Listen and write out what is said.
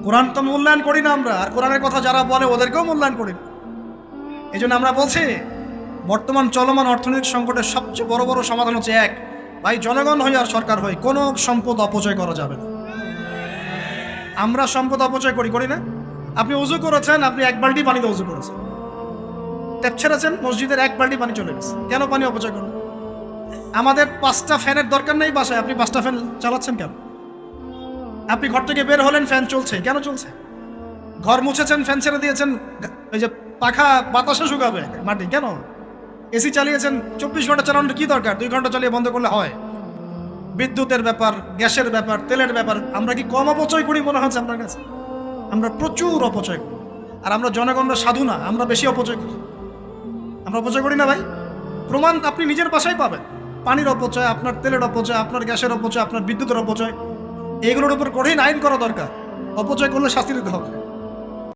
কোরআন তো মূল্যায়ন করি না আমরা, আর কোরআনের কথা যারা বলে ওদেরকেও মূল্যায়ন করি না। এই জন্য আমরা বলছি বর্তমান চলমান অর্থনৈতিক সংকটের সবচেয়ে বড় বড় সমাধান হচ্ছে এক, ভাই জনগণ হই আর সরকার হই কোনো সম্পদ অপচয় করা যাবে না। আমরা সম্পদ অপচয় করি না? আপনি উজু করেছেন, আপনি এক বালতি পানিতে উজু করেছেন, ট্যাপ ছেড়েছেন, মসজিদের এক বালতি পানি চলে গেছে, কেন পানি অপচয় করবেন? আমাদের 5টা ফ্যানের দরকার নেই বাসায়, আপনি 5টা ফ্যান চালাচ্ছেন কেন? আপনি ঘর থেকে বের হলেন, ফ্যান চলছে, কেন চলছে? ঘর মুছেছেন, ফ্যান ছেড়ে দিয়েছেন, ওই যে পাখা বাতাসে শুকাবে মাটি, কেন? এসি চালিয়েছেন, 24 ঘন্টা চালানোর কি দরকার? 2 ঘন্টা চালিয়ে বন্ধ করলে হয়। বিদ্যুতের ব্যাপার, গ্যাসের ব্যাপার, তেলের ব্যাপার, আমরা কি কম অপচয় করি মনে হচ্ছে আপনার কাছে? আমরা প্রচুর অপচয় করি। আর আমরা জনগণরা সাধু না, আমরা বেশি অপচয় করি। আমরা অপচয় করি না ভাই? প্রমাণ আপনি নিজের বাসায় পাবেন। পানির অপচয়, আপনার তেলের অপচয়, আপনার গ্যাসের অপচয়, আপনার বিদ্যুতের অপচয়, এগুলোর উপর কঠিন আইন করা দরকার। অপচয় করলে শাস্তি দিতে হবে।